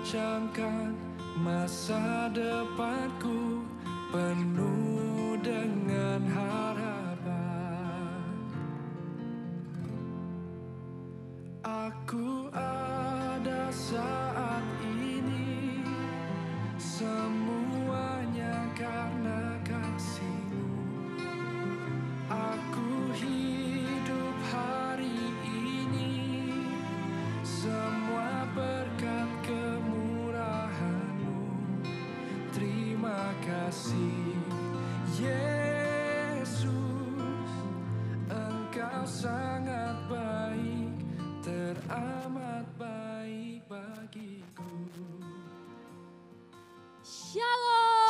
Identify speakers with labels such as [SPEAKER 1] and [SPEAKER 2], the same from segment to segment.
[SPEAKER 1] merancangkan masa depanku penuh dengan harapan. Aku ada saat ini, semuanya karena kasih-Mu. Aku hidup hari ini, semua berkat kemurahan-Mu. Terima kasih Yesus, Engkau sangat baik, teramat baik bagiku.
[SPEAKER 2] Shalom.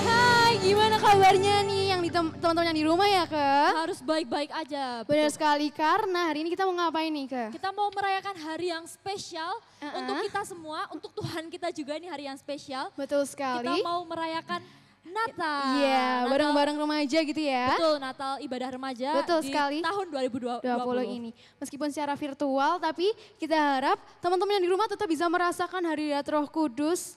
[SPEAKER 3] Hai, gimana kabarnya nih yang teman-teman yang di rumah ya, Ke?
[SPEAKER 2] Harus baik-baik aja.
[SPEAKER 3] Benar sekali, karena hari ini kita mau ngapain nih, Ke?
[SPEAKER 2] Kita mau merayakan hari yang spesial untuk kita semua, untuk Tuhan kita juga ini hari yang spesial.
[SPEAKER 3] Betul sekali.
[SPEAKER 2] Kita mau merayakan Natal.
[SPEAKER 3] Iya, bareng-bareng remaja gitu ya.
[SPEAKER 2] Betul, Natal ibadah remaja.
[SPEAKER 3] Betul
[SPEAKER 2] di
[SPEAKER 3] sekali.
[SPEAKER 2] Tahun 2020
[SPEAKER 3] ini. Meskipun secara virtual, tapi kita harap teman-teman yang di rumah tetap bisa merasakan Hadirat Roh Kudus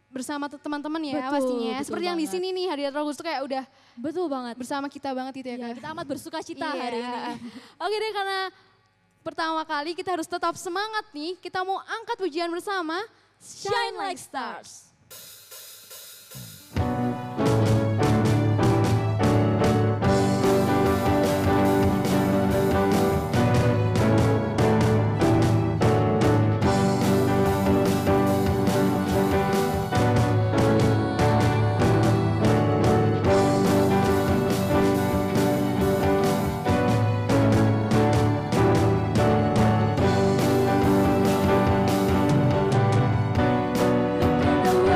[SPEAKER 3] bersama teman-teman ya,
[SPEAKER 2] Betul,
[SPEAKER 3] pastinya.
[SPEAKER 2] betul
[SPEAKER 3] Seperti yang di
[SPEAKER 2] banget.
[SPEAKER 3] sini nih, Hadirat Roh Kudus tuh kayak udah
[SPEAKER 2] Betul banget.
[SPEAKER 3] bersama kita banget gitu ya,
[SPEAKER 2] Ya,
[SPEAKER 3] Kak.
[SPEAKER 2] kita amat bersuka cita
[SPEAKER 3] Iya.
[SPEAKER 2] hari ini.
[SPEAKER 3] Oke deh, karena pertama kali kita harus tetap semangat nih. Kita mau angkat pujian bersama,
[SPEAKER 2] Shine like stars.
[SPEAKER 3] The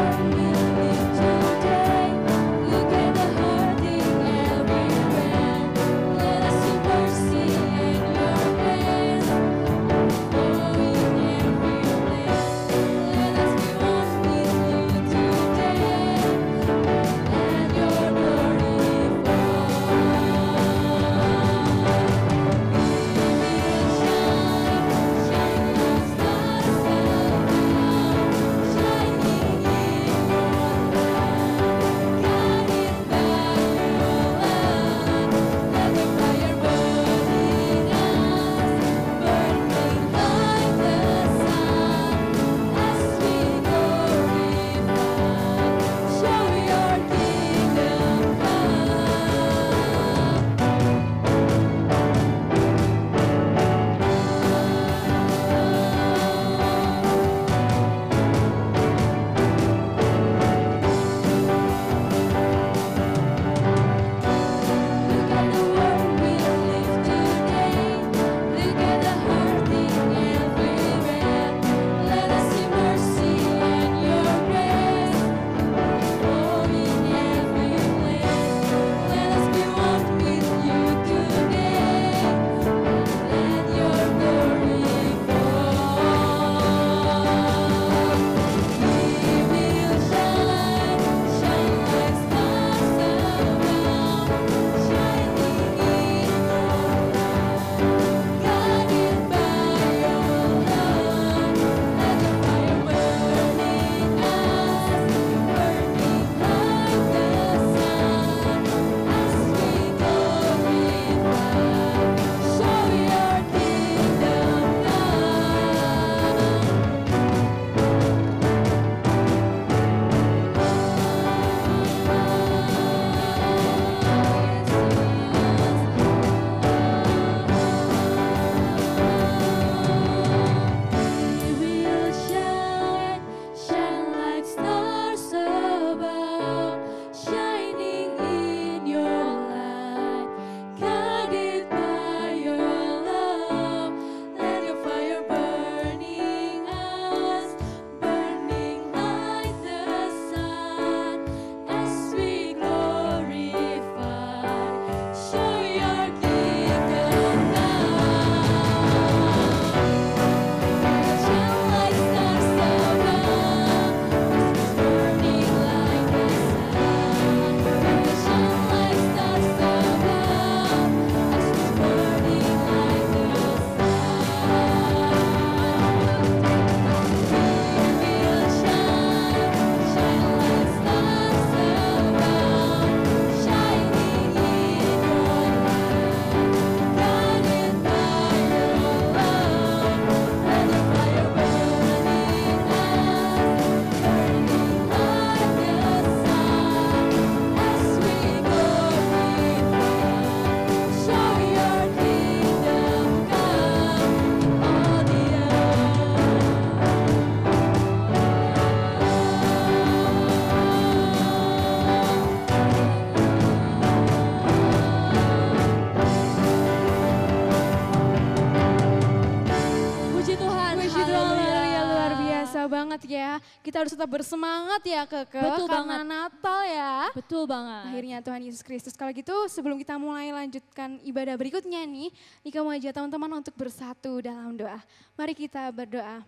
[SPEAKER 3] banget ya. Kita harus tetap bersemangat ya Keke.
[SPEAKER 2] Betul
[SPEAKER 3] karena
[SPEAKER 2] banget.
[SPEAKER 3] Natal ya.
[SPEAKER 2] Betul banget.
[SPEAKER 3] Akhirnya Tuhan Yesus Kristus. Kalau gitu sebelum kita mulai lanjutkan ibadah berikutnya nih. Nika mau ajak teman-teman untuk bersatu dalam doa. Mari kita berdoa.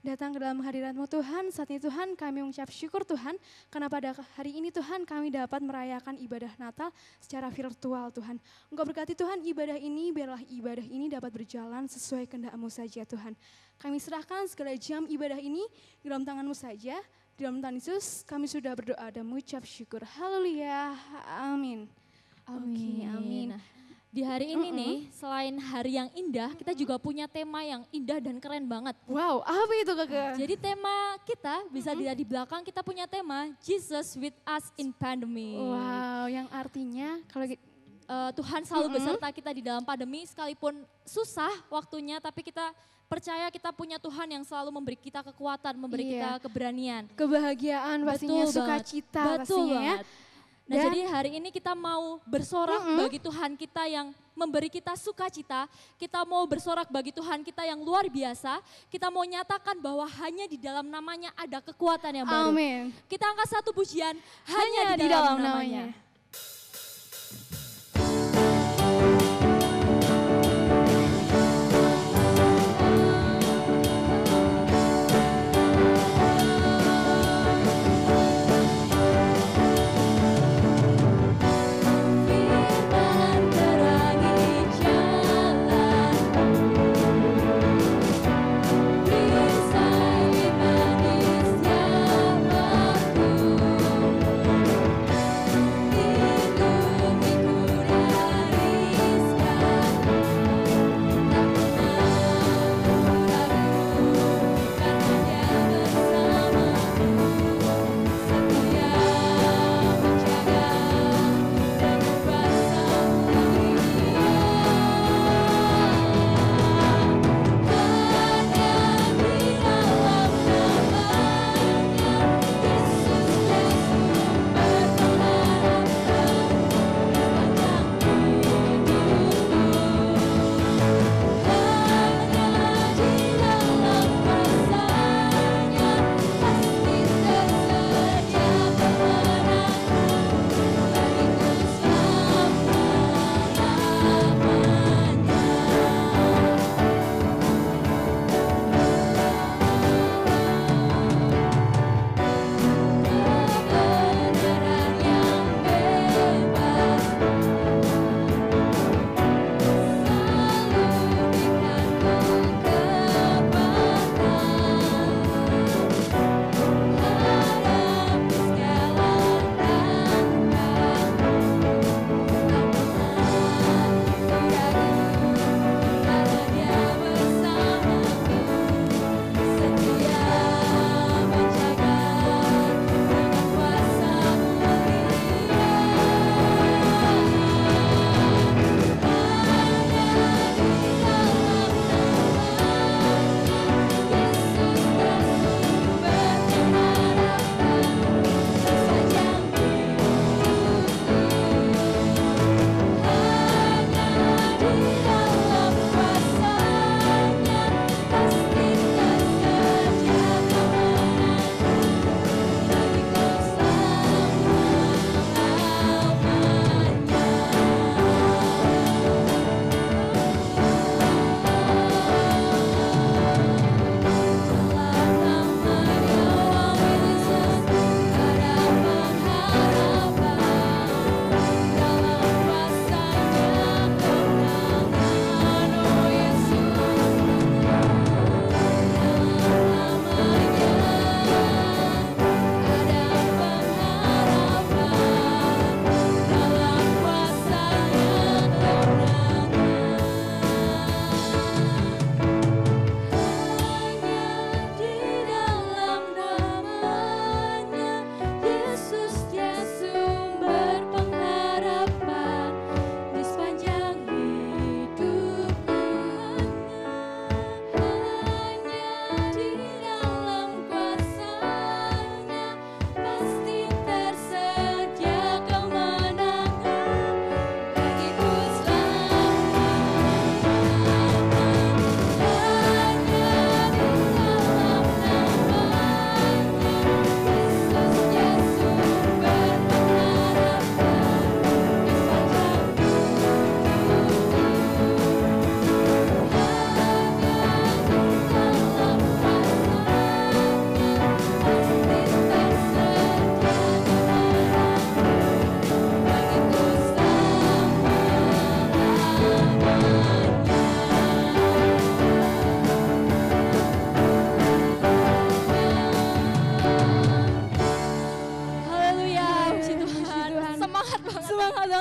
[SPEAKER 3] Datang ke dalam hadirat-Mu Tuhan, saat ini Tuhan kami mengucap syukur Tuhan, karena pada hari ini Tuhan kami dapat merayakan ibadah Natal secara virtual Tuhan. Engkau berkati Tuhan ibadah ini, biarlah ibadah ini dapat berjalan sesuai kehendak-Mu saja Tuhan. Kami serahkan segala jam ibadah ini di dalam tangan-Mu saja, di dalam Tuhan Yesus kami sudah berdoa dan mengucap syukur. Haleluya, amin.
[SPEAKER 2] Amin.
[SPEAKER 3] Oke, amin.
[SPEAKER 2] Nah, di hari ini nih, selain hari yang indah, kita juga punya tema yang indah dan keren banget.
[SPEAKER 3] Wow, apa itu Kakak?
[SPEAKER 2] Jadi tema kita bisa dilihat di belakang, kita punya tema Jesus with us in pandemic.
[SPEAKER 3] Wow, yang artinya kalau
[SPEAKER 2] Tuhan selalu beserta kita di dalam pandemi, sekalipun susah waktunya, tapi kita percaya kita punya Tuhan yang selalu memberi kita kekuatan, memberi kita keberanian.
[SPEAKER 3] Kebahagiaan pastinya,
[SPEAKER 2] Betul
[SPEAKER 3] sukacita
[SPEAKER 2] banget. Betul
[SPEAKER 3] pastinya ya.
[SPEAKER 2] banget. Nah jadi hari ini kita mau bersorak bagi Tuhan kita yang memberi kita sukacita. Kita mau bersorak bagi Tuhan kita yang luar biasa. Kita mau nyatakan bahwa hanya di dalam namanya ada kekuatan yang baru.
[SPEAKER 3] Amin.
[SPEAKER 2] Kita angkat satu pujian
[SPEAKER 3] Hanya di dalam namanya.
[SPEAKER 2] Di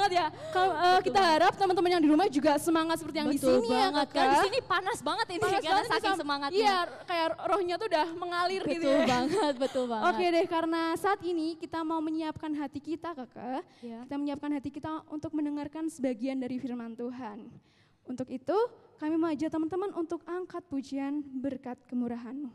[SPEAKER 3] banget ya. Kalau kita harap teman-teman yang di rumah juga semangat seperti yang di
[SPEAKER 2] Betul
[SPEAKER 3] sini ya
[SPEAKER 2] banget.
[SPEAKER 3] Kakak.
[SPEAKER 2] Kan di sini panas banget ini
[SPEAKER 3] Panas
[SPEAKER 2] karena
[SPEAKER 3] banget
[SPEAKER 2] saking
[SPEAKER 3] sama-
[SPEAKER 2] semangatnya.
[SPEAKER 3] Iya, kayak rohnya tuh udah mengalir gitu
[SPEAKER 2] Betul
[SPEAKER 3] ya.
[SPEAKER 2] banget, betul banget.
[SPEAKER 3] Oke deh, karena saat ini kita mau menyiapkan hati kita Kakak.
[SPEAKER 2] Ya.
[SPEAKER 3] Kita menyiapkan hati kita untuk mendengarkan sebagian dari firman Tuhan. Untuk itu kami mengajak teman-teman untuk angkat pujian berkat kemurahan-Mu.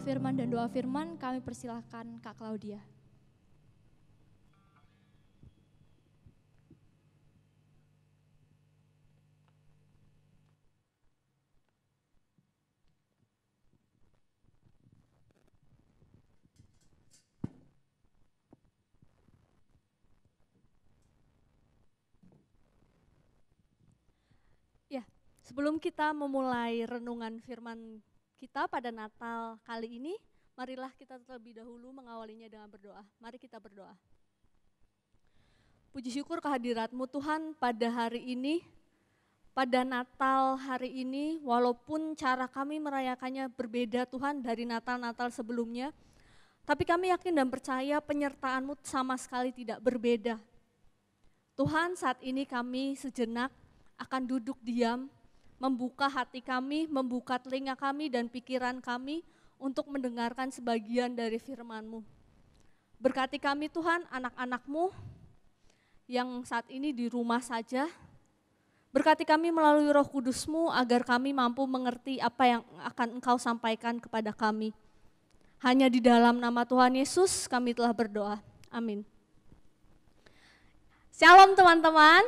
[SPEAKER 2] firman dan doa firman, kami persilahkan Kak Claudia.
[SPEAKER 4] Ya, sebelum kita memulai renungan firman kita pada Natal kali ini, marilah kita terlebih dahulu mengawalinya dengan berdoa. Mari kita berdoa. Puji syukur kehadirat-Mu Tuhan pada hari ini, pada Natal hari ini, walaupun cara kami merayakannya berbeda Tuhan dari Natal-Natal sebelumnya, tapi kami yakin dan percaya penyertaan-Mu sama sekali tidak berbeda. Tuhan, saat ini kami sejenak akan duduk diam, membuka hati kami, membuka telinga kami dan pikiran kami untuk mendengarkan sebagian dari firman-Mu. Berkati kami Tuhan, anak-anak-Mu yang saat ini di rumah saja. Berkati kami melalui Roh Kudus-Mu agar kami mampu mengerti apa yang akan Engkau sampaikan kepada kami. Hanya di dalam nama Tuhan Yesus kami telah berdoa. Amin. Shalom teman-teman.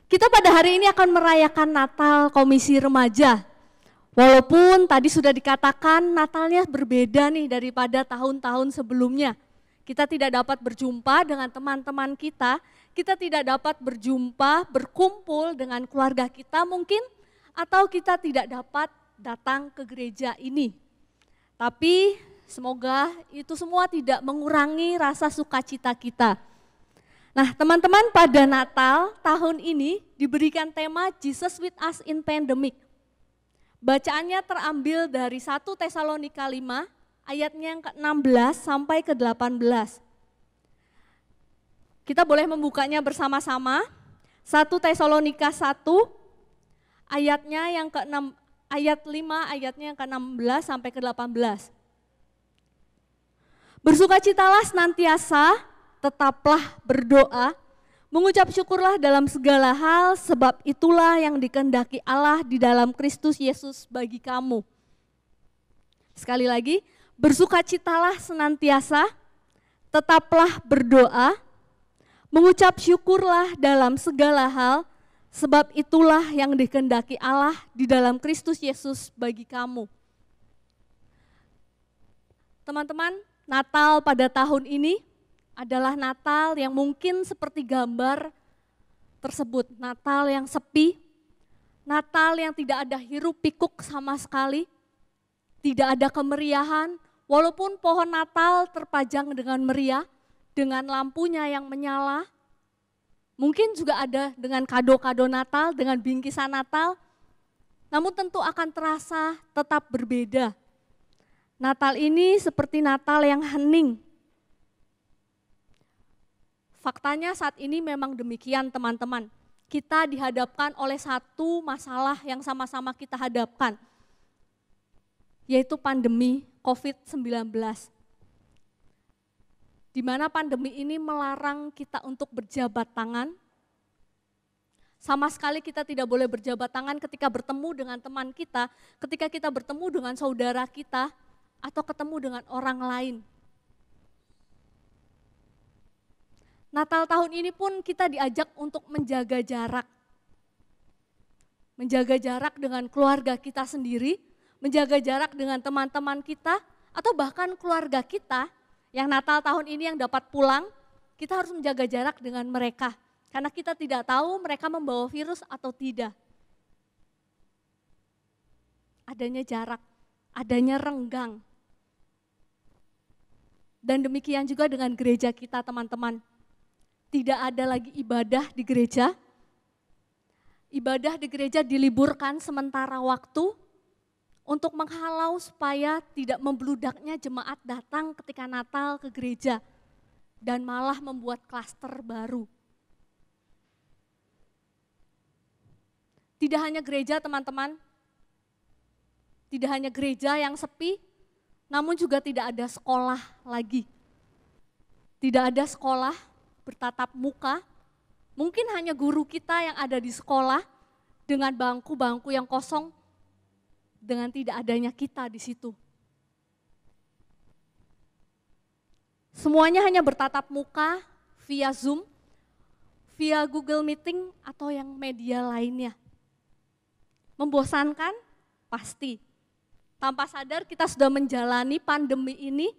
[SPEAKER 4] Kita pada hari ini akan merayakan Natal Komisi Remaja. Walaupun tadi sudah dikatakan Natalnya berbeda nih daripada tahun-tahun sebelumnya. Kita tidak dapat berjumpa dengan teman-teman kita tidak dapat berjumpa, berkumpul dengan keluarga kita mungkin, atau kita tidak dapat datang ke gereja ini. Tapi semoga itu semua tidak mengurangi rasa sukacita kita. Nah teman-teman, pada Natal tahun ini diberikan tema Jesus with us in pandemic. Bacaannya terambil dari 1 Tesalonika 5 ayatnya yang ke-16 sampai ke-18. Kita boleh membukanya bersama-sama. 1 Tesalonika 1 ayatnya yang ke-6, ayat 5 ayatnya yang ke-16 sampai ke-18. Bersukacitalah senantiasa, tetaplah berdoa, mengucap syukurlah dalam segala hal, sebab itulah yang dikehendaki Allah di dalam Kristus Yesus bagi kamu. Sekali lagi, bersukacitalah senantiasa, tetaplah berdoa, mengucap syukurlah dalam segala hal, sebab itulah yang dikehendaki Allah di dalam Kristus Yesus bagi kamu. Teman-teman, Natal pada tahun ini adalah Natal yang mungkin seperti gambar tersebut. Natal yang sepi, Natal yang tidak ada hiruk pikuk sama sekali, tidak ada kemeriahan, walaupun pohon Natal terpajang dengan meriah, dengan lampunya yang menyala. Mungkin juga ada dengan kado-kado Natal, dengan bingkisan Natal, namun tentu akan terasa tetap berbeda. Natal ini seperti Natal yang hening. Faktanya saat ini memang demikian teman-teman. Kita dihadapkan oleh satu masalah yang sama-sama kita hadapkan, yaitu pandemi COVID-19. Di mana pandemi ini melarang kita untuk berjabat tangan. Sama sekali kita tidak boleh berjabat tangan ketika bertemu dengan teman kita, ketika kita bertemu dengan saudara kita, atau ketemu dengan orang lain. Natal tahun ini pun kita diajak untuk menjaga jarak. Menjaga jarak dengan keluarga kita sendiri, menjaga jarak dengan teman-teman kita, atau bahkan keluarga kita yang Natal tahun ini yang dapat pulang, kita harus menjaga jarak dengan mereka. Karena kita tidak tahu mereka membawa virus atau tidak. Adanya jarak, adanya renggang. Dan demikian juga dengan gereja kita teman-teman. Tidak ada lagi ibadah di gereja. Ibadah di gereja diliburkan sementara waktu untuk menghalau supaya tidak membludaknya jemaat datang ketika Natal ke gereja dan malah membuat klaster baru. Tidak hanya gereja teman-teman, tidak hanya gereja yang sepi, namun juga tidak ada sekolah lagi. Tidak ada sekolah bertatap muka, mungkin hanya guru kita yang ada di sekolah dengan bangku-bangku yang kosong dengan tidak adanya kita di situ. Semuanya hanya bertatap muka via Zoom, via Google Meeting atau yang media lainnya. Membosankan? Pasti. Tanpa sadar kita sudah menjalani pandemi ini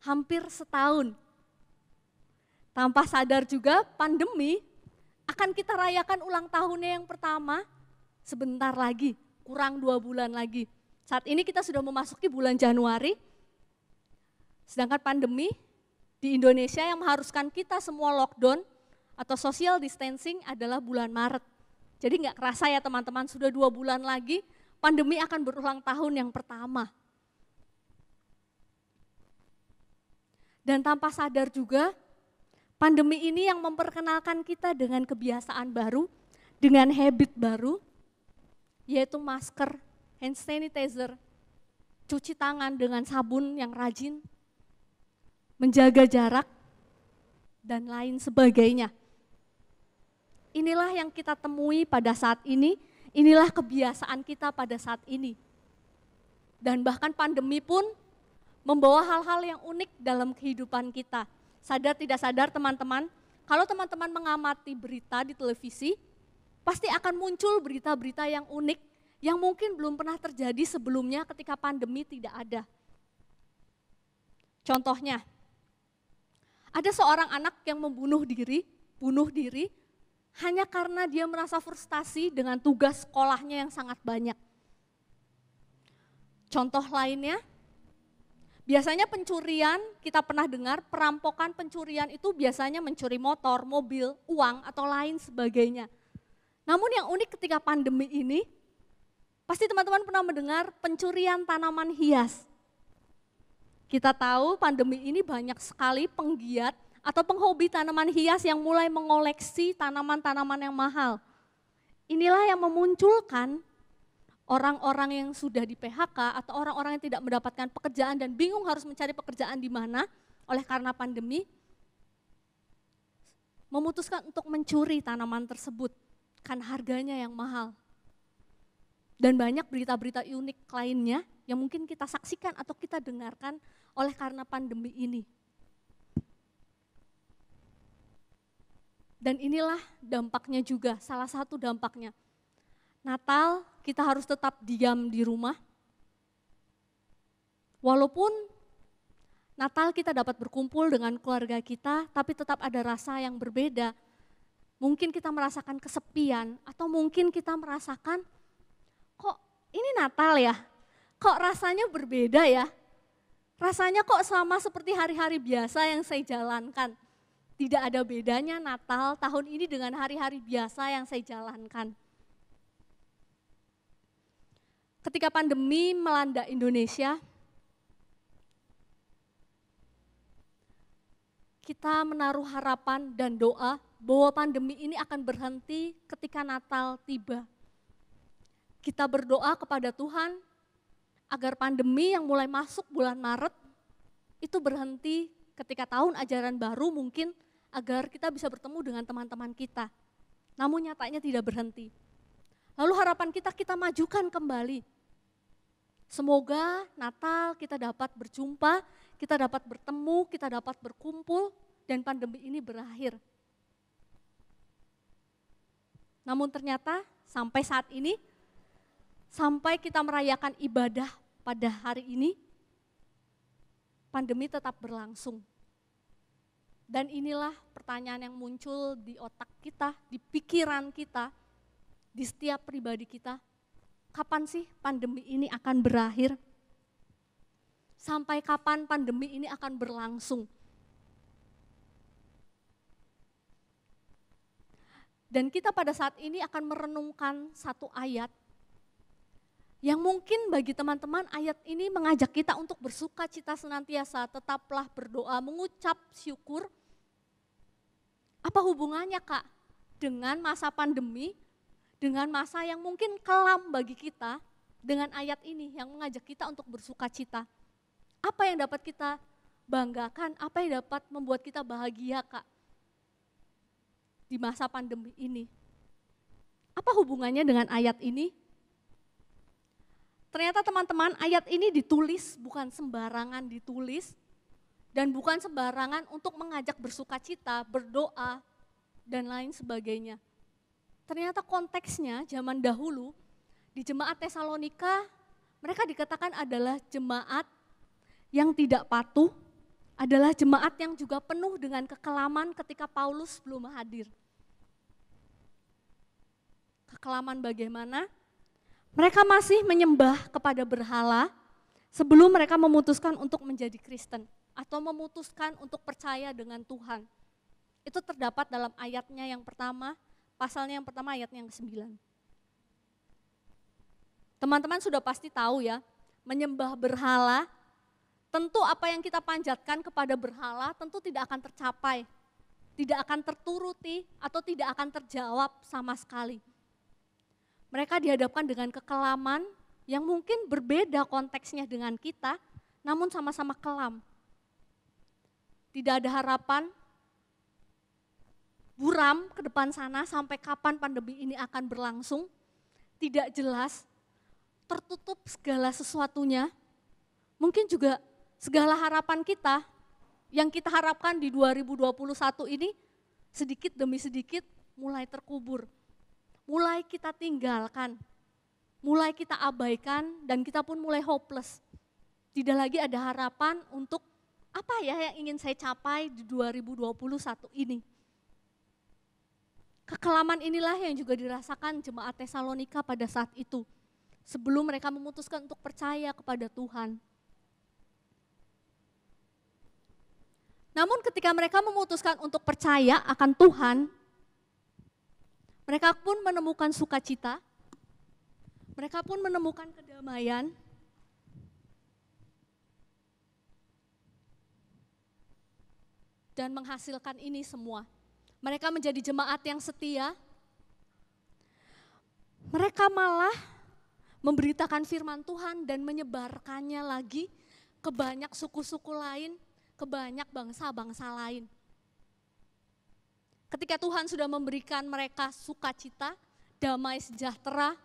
[SPEAKER 4] hampir setahun. Tanpa sadar juga pandemi akan kita rayakan ulang tahunnya yang pertama sebentar lagi, kurang 2 bulan lagi. Saat ini kita sudah memasuki bulan Januari, sedangkan pandemi di Indonesia yang mengharuskan kita semua lockdown atau social distancing adalah bulan Maret. Jadi nggak kerasa ya teman-teman, sudah 2 bulan lagi pandemi akan berulang tahun yang pertama. Dan tanpa sadar juga, pandemi ini yang memperkenalkan kita dengan kebiasaan baru, dengan habit baru, yaitu masker, hand sanitizer, cuci tangan dengan sabun yang rajin, menjaga jarak, dan lain sebagainya. Inilah yang kita temui pada saat ini, inilah kebiasaan kita pada saat ini. Dan bahkan pandemi pun membawa hal-hal yang unik dalam kehidupan kita. Sadar tidak sadar teman-teman, kalau teman-teman mengamati berita di televisi, pasti akan muncul berita-berita yang unik yang mungkin belum pernah terjadi sebelumnya ketika pandemi tidak ada. Contohnya, ada seorang anak yang bunuh diri hanya karena dia merasa frustasi dengan tugas sekolahnya yang sangat banyak. Contoh lainnya, biasanya pencurian, kita pernah dengar perampokan pencurian itu biasanya mencuri motor, mobil, uang, atau lain sebagainya. Namun yang unik ketika pandemi ini, pasti teman-teman pernah mendengar pencurian tanaman hias. Kita tahu pandemi ini banyak sekali penggiat atau penghobi tanaman hias yang mulai mengoleksi tanaman-tanaman yang mahal. Inilah yang memunculkan orang-orang yang sudah di PHK atau orang-orang yang tidak mendapatkan pekerjaan dan bingung harus mencari pekerjaan di mana oleh karena pandemi, memutuskan untuk mencuri tanaman tersebut karena harganya yang mahal. Dan banyak berita-berita unik lainnya yang mungkin kita saksikan atau kita dengarkan oleh karena pandemi ini. Dan inilah dampaknya juga, salah satu dampaknya. Natal kita harus tetap diam di rumah. Walaupun Natal kita dapat berkumpul dengan keluarga kita, tapi tetap ada rasa yang berbeda. Mungkin kita merasakan kesepian atau mungkin kita merasakan kok ini Natal ya, kok rasanya berbeda ya. Rasanya kok sama seperti hari-hari biasa yang saya jalankan. Tidak ada bedanya Natal tahun ini dengan hari-hari biasa yang saya jalankan. Ketika pandemi melanda Indonesia, kita menaruh harapan dan doa bahwa pandemi ini akan berhenti ketika Natal tiba. Kita berdoa kepada Tuhan agar pandemi yang mulai masuk bulan Maret itu berhenti ketika tahun ajaran baru mungkin agar kita bisa bertemu dengan teman-teman kita. Namun nyatanya tidak berhenti. Lalu harapan kita majukan kembali. Semoga Natal kita dapat berjumpa, kita dapat bertemu, kita dapat berkumpul, dan pandemi ini berakhir. Namun ternyata sampai saat ini, sampai kita merayakan ibadah pada hari ini, pandemi tetap berlangsung. Dan inilah pertanyaan yang muncul di otak kita, di pikiran kita, di setiap pribadi kita. Kapan sih pandemi ini akan berakhir? Sampai kapan pandemi ini akan berlangsung? Dan kita pada saat ini akan merenungkan satu ayat yang mungkin bagi teman-teman ayat ini mengajak kita untuk bersuka cita senantiasa, tetaplah berdoa, mengucap syukur. Apa hubungannya Kak dengan masa pandemi, dengan masa yang mungkin kelam bagi kita, dengan ayat ini yang mengajak kita untuk bersuka cita? Apa yang dapat kita banggakan, apa yang dapat membuat kita bahagia Kak di masa pandemi ini? Apa hubungannya dengan ayat ini? Ternyata teman-teman ayat ini ditulis bukan sembarangan ditulis dan bukan sembarangan untuk mengajak bersukacita, berdoa, dan lain sebagainya. Ternyata konteksnya zaman dahulu di jemaat Tesalonika mereka dikatakan adalah jemaat yang tidak patuh, adalah jemaat yang juga penuh dengan kekelaman ketika Paulus belum hadir. Kekelaman bagaimana? Mereka masih menyembah kepada berhala sebelum mereka memutuskan untuk menjadi Kristen atau memutuskan untuk percaya dengan Tuhan. Itu terdapat dalam ayatnya yang pertama, pasalnya yang pertama ayatnya yang ke-9. Teman-teman sudah pasti tahu ya, menyembah berhala, tentu apa yang kita panjatkan kepada berhala tentu tidak akan tercapai, tidak akan terturuti atau tidak akan terjawab sama sekali. Mereka dihadapkan dengan kekelaman yang mungkin berbeda konteksnya dengan kita, namun sama-sama kelam. Tidak ada harapan, buram ke depan sana sampai kapan pandemi ini akan berlangsung, tidak jelas, tertutup segala sesuatunya. Mungkin juga segala harapan kita yang kita harapkan di 2021 ini sedikit demi sedikit mulai terkubur. Mulai kita tinggalkan, mulai kita abaikan dan kita pun mulai hopeless. Tidak lagi ada harapan untuk apa ya yang ingin saya capai di 2021 ini. Kekelaman inilah yang juga dirasakan jemaat Tesalonika pada saat itu. Sebelum mereka memutuskan untuk percaya kepada Tuhan. Namun ketika mereka memutuskan untuk percaya akan Tuhan, mereka pun menemukan sukacita, mereka pun menemukan kedamaian, dan menghasilkan ini semua. Mereka menjadi jemaat yang setia, mereka malah memberitakan firman Tuhan dan menyebarkannya lagi ke banyak suku-suku lain, ke banyak bangsa-bangsa lain. Ketika Tuhan sudah memberikan mereka sukacita, damai sejahtera,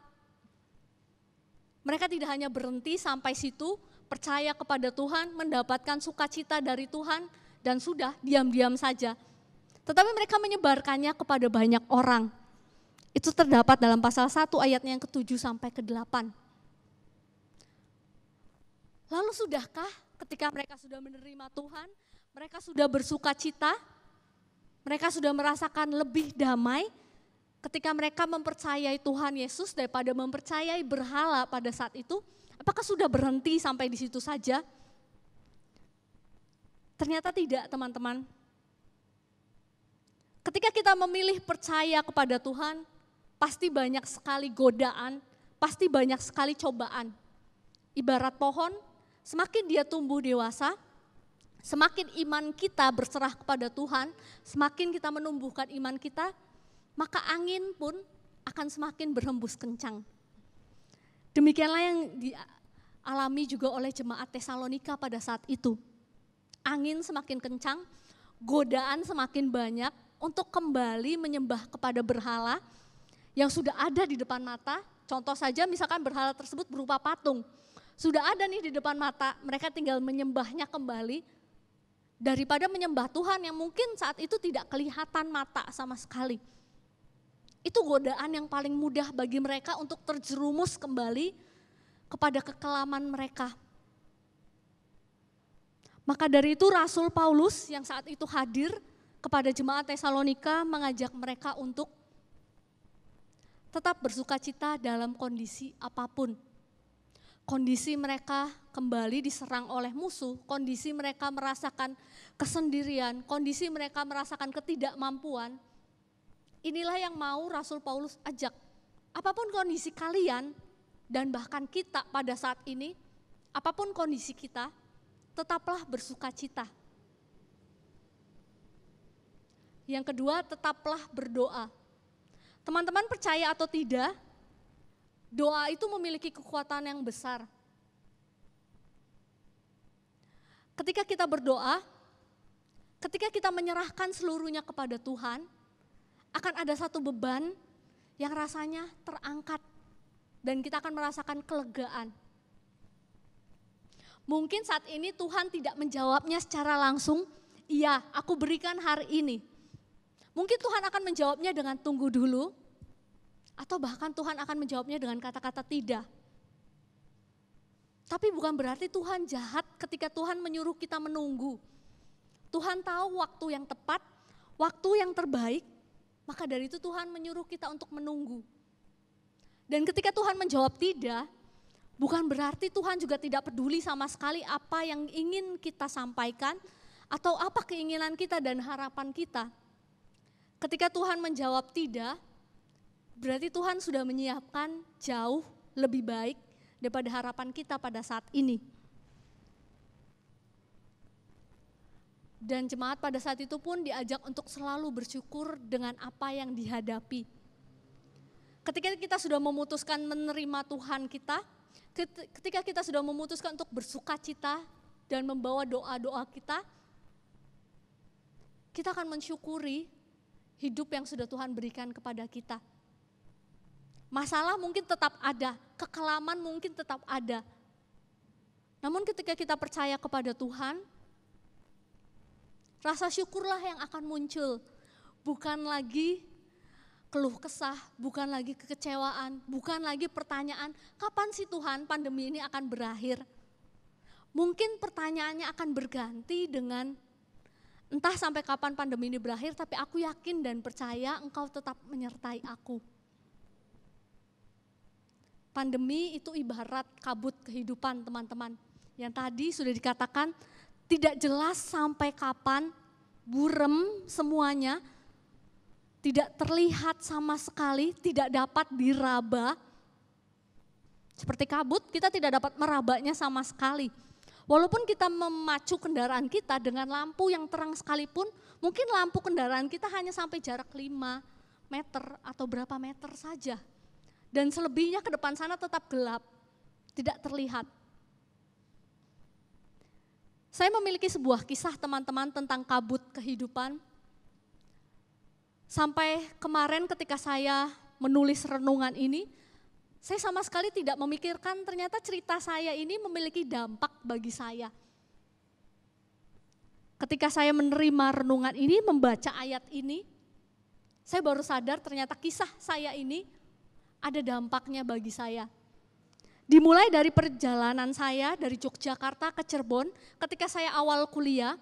[SPEAKER 4] mereka tidak hanya berhenti sampai situ, percaya kepada Tuhan, mendapatkan sukacita dari Tuhan, dan sudah diam-diam saja. Tetapi mereka menyebarkannya kepada banyak orang. Itu terdapat dalam pasal 1 ayatnya yang ke-7 sampai ke-8. Lalu sudahkah ketika mereka sudah menerima Tuhan, mereka sudah bersukacita, mereka sudah merasakan lebih damai ketika mereka mempercayai Tuhan Yesus daripada mempercayai berhala pada saat itu? Apakah sudah berhenti sampai di situ saja? Ternyata tidak, teman-teman. Ketika kita memilih percaya kepada Tuhan, pasti banyak sekali godaan, pasti banyak sekali cobaan. Ibarat pohon, semakin dia tumbuh dewasa, semakin iman kita berserah kepada Tuhan, semakin kita menumbuhkan iman kita, maka angin pun akan semakin berhembus kencang. Demikianlah yang dialami juga oleh jemaat Tesalonika pada saat itu. Angin semakin kencang, godaan semakin banyak untuk kembali menyembah kepada berhala yang sudah ada di depan mata. Contoh saja misalkan berhala tersebut berupa patung. Sudah ada nih di depan mata, mereka tinggal menyembahnya kembali. Daripada menyembah Tuhan yang mungkin saat itu tidak kelihatan mata sama sekali. Itu godaan yang paling mudah bagi mereka untuk terjerumus kembali kepada kekelaman mereka. Maka dari itu Rasul Paulus yang saat itu hadir kepada jemaat Tesalonika mengajak mereka untuk tetap bersukacita dalam kondisi apapun. Kondisi mereka kembali diserang oleh musuh, kondisi mereka merasakan kesendirian, kondisi mereka merasakan ketidakmampuan. Inilah yang mau Rasul Paulus ajak. Apapun kondisi kalian dan bahkan kita pada saat ini, apapun kondisi kita, tetaplah bersukacita. Yang kedua, tetaplah berdoa. Teman-teman percaya atau tidak, doa itu memiliki kekuatan yang besar. Ketika kita berdoa, ketika kita menyerahkan seluruhnya kepada Tuhan, akan ada satu beban yang rasanya terangkat dan kita akan merasakan kelegaan. Mungkin saat ini Tuhan tidak menjawabnya secara langsung, iya aku berikan hari ini. Mungkin Tuhan akan menjawabnya dengan tunggu dulu, atau bahkan Tuhan akan menjawabnya dengan kata-kata tidak. Tapi bukan berarti Tuhan jahat ketika Tuhan menyuruh kita menunggu. Tuhan tahu waktu yang tepat, waktu yang terbaik, maka dari itu Tuhan menyuruh kita untuk menunggu. Dan ketika Tuhan menjawab tidak, bukan berarti Tuhan juga tidak peduli sama sekali apa yang ingin kita sampaikan atau apa keinginan kita dan harapan kita. Ketika Tuhan menjawab tidak, berarti Tuhan sudah menyiapkan jauh lebih baik daripada harapan kita pada saat ini. Dan jemaat pada saat itu pun diajak untuk selalu bersyukur dengan apa yang dihadapi. Ketika kita sudah memutuskan menerima Tuhan kita, ketika kita sudah memutuskan untuk bersuka cita dan membawa doa-doa kita akan mensyukuri hidup yang sudah Tuhan berikan kepada kita. Masalah mungkin tetap ada, kekelaman mungkin tetap ada. Namun ketika kita percaya kepada Tuhan, rasa syukurlah yang akan muncul. Bukan lagi keluh kesah, bukan lagi kekecewaan, bukan lagi pertanyaan, kapan sih Tuhan pandemi ini akan berakhir? Mungkin pertanyaannya akan berganti dengan, entah sampai kapan pandemi ini berakhir, tapi aku yakin dan percaya Engkau tetap menyertai aku. Pandemi itu ibarat kabut kehidupan teman-teman. Yang tadi sudah dikatakan, tidak jelas sampai kapan, buram semuanya, tidak terlihat sama sekali, tidak dapat diraba. Seperti kabut, kita tidak dapat merabanya sama sekali. Walaupun kita memacu kendaraan kita dengan lampu yang terang sekalipun, mungkin lampu kendaraan kita hanya sampai jarak 5 meter atau berapa meter saja. Dan selebihnya ke depan sana tetap gelap, tidak terlihat. Saya memiliki sebuah kisah teman-teman tentang kabut kehidupan. Sampai kemarin ketika saya menulis renungan ini, saya sama sekali tidak memikirkan ternyata cerita saya ini memiliki dampak bagi saya. Ketika saya menerima renungan ini, membaca ayat ini, saya baru sadar ternyata kisah saya ini ada dampaknya bagi saya. Dimulai dari perjalanan saya dari Yogyakarta ke Cirebon ketika saya awal kuliah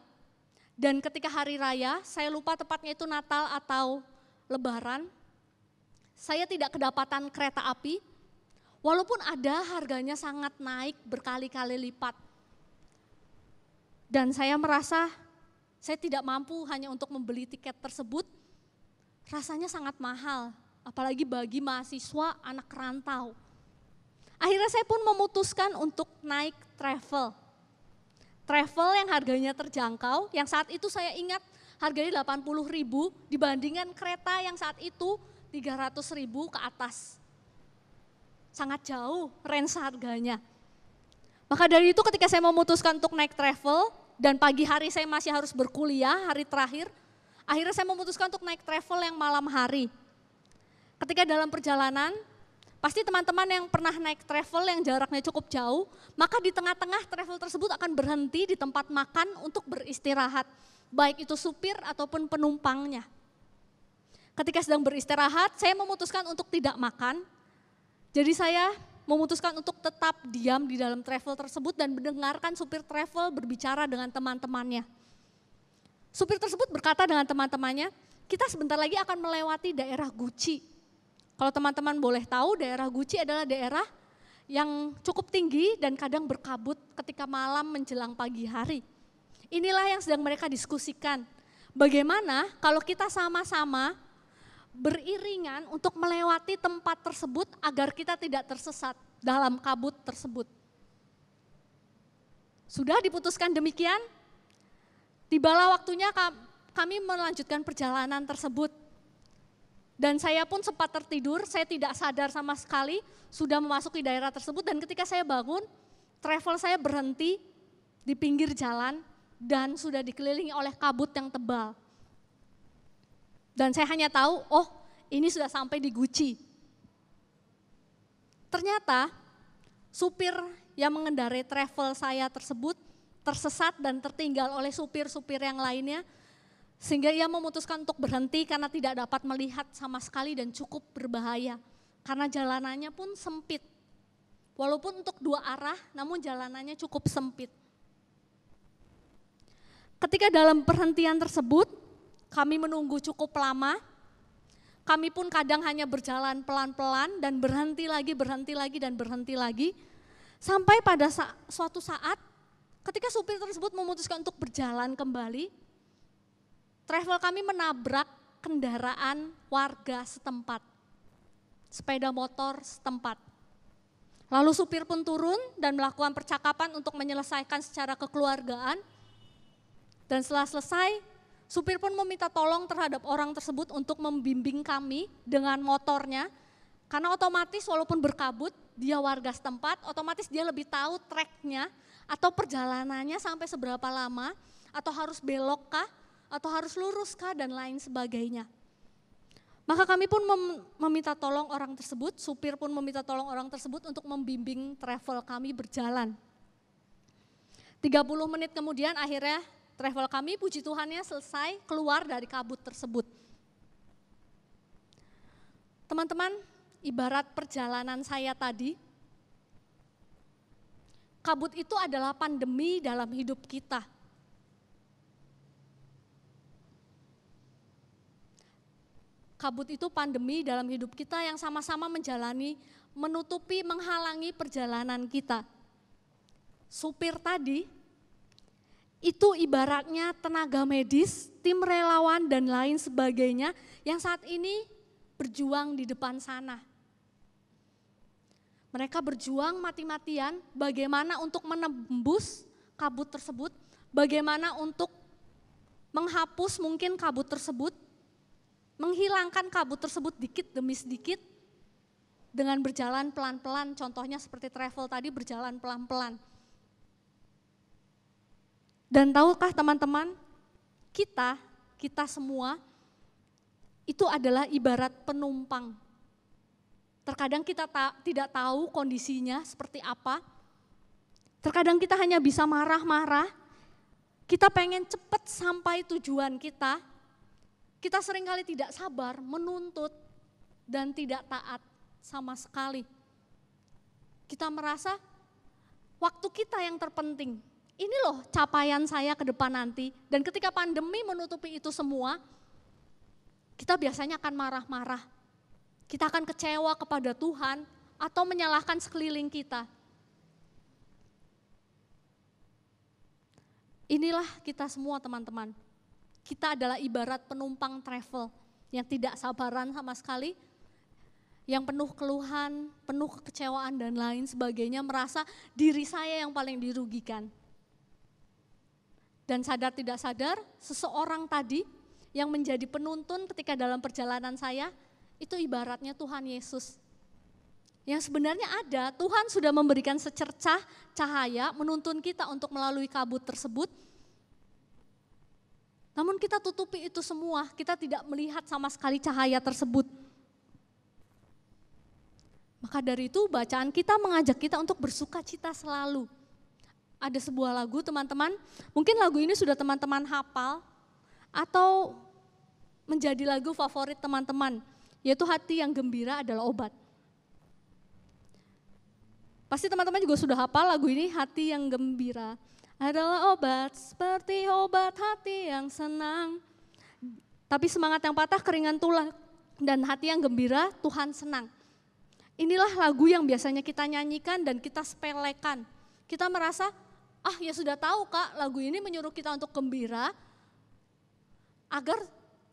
[SPEAKER 4] dan ketika hari raya, saya lupa tepatnya itu Natal atau Lebaran, saya tidak kedapatan kereta api, walaupun ada harganya sangat naik berkali-kali lipat. Dan saya merasa saya tidak mampu hanya untuk membeli tiket tersebut, rasanya sangat mahal, apalagi bagi mahasiswa anak rantau. Akhirnya saya pun memutuskan untuk naik travel. Travel yang harganya terjangkau, yang saat itu saya ingat harganya 80.000 dibandingkan kereta yang saat itu 300.000 ke atas. Sangat jauh range harganya. Maka dari itu ketika saya memutuskan untuk naik travel dan pagi hari saya masih harus berkuliah, hari terakhir, akhirnya saya memutuskan untuk naik travel yang malam hari. Ketika dalam perjalanan, pasti teman-teman yang pernah naik travel yang jaraknya cukup jauh, maka di tengah-tengah travel tersebut akan berhenti di tempat makan untuk beristirahat, baik itu supir ataupun penumpangnya. Ketika sedang beristirahat, saya memutuskan untuk tidak makan, jadi saya memutuskan untuk tetap diam di dalam travel tersebut dan mendengarkan supir travel berbicara dengan teman-temannya. Supir tersebut berkata dengan teman-temannya, kita sebentar lagi akan melewati daerah Guci. Kalau teman-teman boleh tahu, daerah Guci adalah daerah yang cukup tinggi dan kadang berkabut ketika malam menjelang pagi hari. Inilah yang sedang mereka diskusikan. Bagaimana kalau kita sama-sama beriringan untuk melewati tempat tersebut agar kita tidak tersesat dalam kabut tersebut. Sudah diputuskan demikian, tibalah waktunya kami melanjutkan perjalanan tersebut. Dan saya pun sempat tertidur, saya tidak sadar sama sekali sudah memasuki daerah tersebut dan ketika saya bangun, travel saya berhenti di pinggir jalan dan sudah dikelilingi oleh kabut yang tebal. Dan saya hanya tahu, oh ini sudah sampai di Guci. Ternyata supir yang mengendarai travel saya tersebut tersesat dan tertinggal oleh supir-supir yang lainnya. Sehingga ia memutuskan untuk berhenti karena tidak dapat melihat sama sekali dan cukup berbahaya. Karena jalanannya pun sempit. Walaupun untuk 2 arah, namun jalanannya cukup sempit. Ketika dalam perhentian tersebut, kami menunggu cukup lama. Kami pun kadang hanya berjalan pelan-pelan dan berhenti lagi, dan berhenti lagi. Sampai pada suatu saat, ketika supir tersebut memutuskan untuk berjalan kembali, travel kami menabrak kendaraan warga setempat, sepeda motor setempat. Lalu supir pun turun dan melakukan percakapan untuk menyelesaikan secara kekeluargaan. Dan setelah selesai, supir pun meminta tolong terhadap orang tersebut untuk membimbing kami dengan motornya. Karena otomatis walaupun berkabut, dia warga setempat, otomatis dia lebih tahu treknya atau perjalanannya sampai seberapa lama, atau harus belok kah, atau harus lurus kah, dan lain sebagainya. Maka kami pun meminta tolong orang tersebut, supir pun meminta tolong orang tersebut untuk membimbing travel kami berjalan. 30 menit kemudian akhirnya travel kami puji Tuhannya selesai keluar dari kabut tersebut. Teman-teman, ibarat perjalanan saya tadi, kabut itu adalah pandemi dalam hidup kita. Kabut itu pandemi dalam hidup kita yang sama-sama menjalani, menutupi, menghalangi perjalanan kita. Supir tadi, itu ibaratnya tenaga medis, tim relawan dan lain sebagainya yang saat ini berjuang di depan sana. Mereka berjuang mati-matian bagaimana untuk menembus kabut tersebut, bagaimana untuk menghapus mungkin kabut tersebut, menghilangkan kabut tersebut dikit demi sedikit dengan berjalan pelan-pelan, contohnya seperti travel tadi berjalan pelan-pelan. Dan tahukah teman-teman, kita semua itu adalah ibarat penumpang. Terkadang kita tidak tahu kondisinya seperti apa. Terkadang kita hanya bisa marah-marah. Kita pengen cepat sampai tujuan kita. Kita seringkali tidak sabar, menuntut, dan tidak taat sama sekali. Kita merasa waktu kita yang terpenting. Ini loh capaian saya ke depan nanti. Dan ketika pandemi menutupi itu semua, kita biasanya akan marah-marah. Kita akan kecewa kepada Tuhan atau menyalahkan sekeliling kita. Inilah kita semua teman-teman. Kita adalah ibarat penumpang travel yang tidak sabaran sama sekali, yang penuh keluhan, penuh kekecewaan dan lain sebagainya, merasa diri saya yang paling dirugikan. Dan sadar tidak sadar, seseorang tadi yang menjadi penuntun ketika dalam perjalanan saya, itu ibaratnya Tuhan Yesus. Yang sebenarnya ada, Tuhan sudah memberikan secercah cahaya menuntun kita untuk melalui kabut tersebut. Namun kita tutupi itu semua, kita tidak melihat sama sekali cahaya tersebut. Maka dari itu bacaan kita mengajak kita untuk bersuka cita selalu. Ada sebuah lagu teman-teman, mungkin lagu ini sudah teman-teman hafal atau menjadi lagu favorit teman-teman, yaitu Hati yang Gembira Adalah Obat. Pasti teman-teman juga sudah hafal lagu ini, Hati yang Gembira adalah obat, seperti obat hati yang senang. Tapi semangat yang patah keringan tulang, dan hati yang gembira Tuhan senang. Inilah lagu yang biasanya kita nyanyikan dan kita sepelekan. Kita merasa, ya sudah tahu Kak, lagu ini menyuruh kita untuk gembira, agar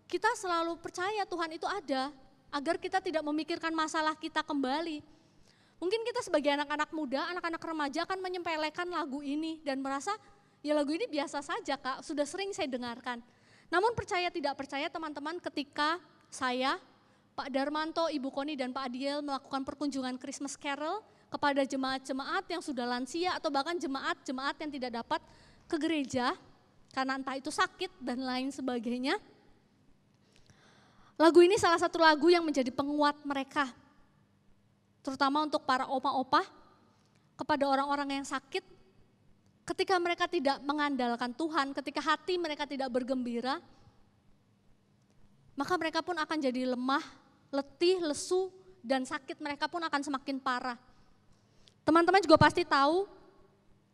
[SPEAKER 4] kita selalu percaya Tuhan itu ada, agar kita tidak memikirkan masalah kita kembali. Mungkin kita sebagai anak-anak muda, anak-anak remaja akan menyepelekan lagu ini dan merasa ya lagu ini biasa saja Kak, sudah sering saya dengarkan. Namun percaya tidak percaya teman-teman, ketika saya, Pak Darmanto, Ibu Koni dan Pak Adiel melakukan perkunjungan Christmas Carol kepada jemaat-jemaat yang sudah lansia atau bahkan jemaat-jemaat yang tidak dapat ke gereja karena entah itu sakit dan lain sebagainya. Lagu ini salah satu lagu yang menjadi penguat mereka. Terutama untuk para opa-opa, kepada orang-orang yang sakit, ketika mereka tidak mengandalkan Tuhan, ketika hati mereka tidak bergembira, maka mereka pun akan jadi lemah, letih, lesu, dan sakit mereka pun akan semakin parah. Teman-teman juga pasti tahu,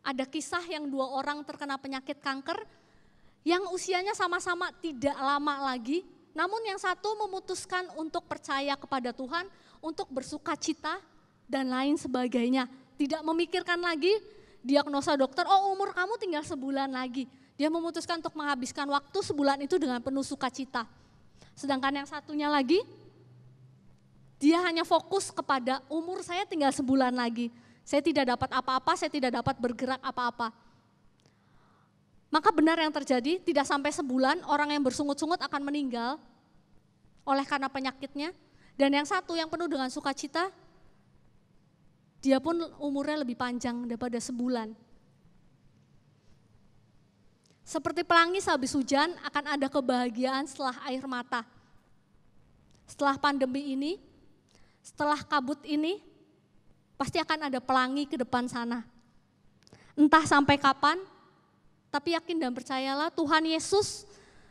[SPEAKER 4] ada kisah yang 2 orang terkena penyakit kanker, yang usianya sama-sama tidak lama lagi, namun yang satu memutuskan untuk percaya kepada Tuhan, untuk bersuka cita, dan lain sebagainya. Tidak memikirkan lagi diagnosa dokter, oh umur kamu tinggal sebulan lagi. Dia memutuskan untuk menghabiskan waktu sebulan itu dengan penuh sukacita. Sedangkan yang satunya lagi, dia hanya fokus kepada umur saya tinggal sebulan lagi. Saya tidak dapat apa-apa, saya tidak dapat bergerak apa-apa. Maka benar yang terjadi, tidak sampai sebulan orang yang bersungut-sungut akan meninggal oleh karena penyakitnya. Dan yang satu yang penuh dengan sukacita, dia pun umurnya lebih panjang daripada sebulan. Seperti pelangi sehabis hujan akan ada kebahagiaan setelah air mata. Setelah pandemi ini, setelah kabut ini, pasti akan ada pelangi ke depan sana. Entah sampai kapan, tapi yakin dan percayalah Tuhan Yesus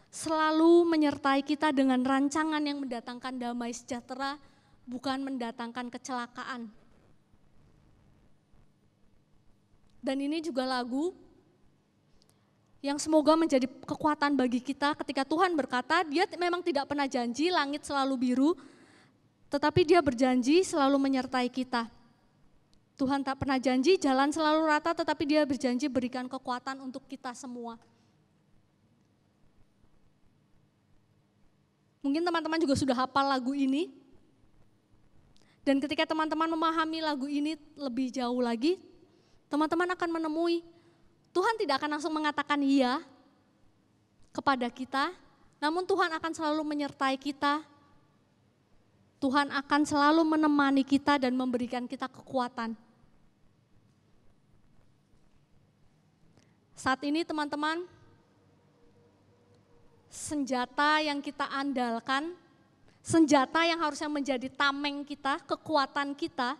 [SPEAKER 4] selalu menyertai kita dengan rancangan yang mendatangkan damai sejahtera, bukan mendatangkan kecelakaan. Dan ini juga lagu yang semoga menjadi kekuatan bagi kita ketika Tuhan berkata, dia memang tidak pernah janji langit selalu biru, tetapi dia berjanji selalu menyertai kita. Tuhan tak pernah janji jalan selalu rata, tetapi dia berjanji berikan kekuatan untuk kita semua. Mungkin teman-teman juga sudah hafal lagu ini. Dan ketika teman-teman memahami lagu ini lebih jauh lagi, teman-teman akan menemui Tuhan tidak akan langsung mengatakan iya kepada kita, namun Tuhan akan selalu menyertai kita. Tuhan akan selalu menemani kita dan memberikan kita kekuatan. Saat ini teman-teman, senjata yang kita andalkan, senjata yang harusnya menjadi tameng kita, kekuatan kita,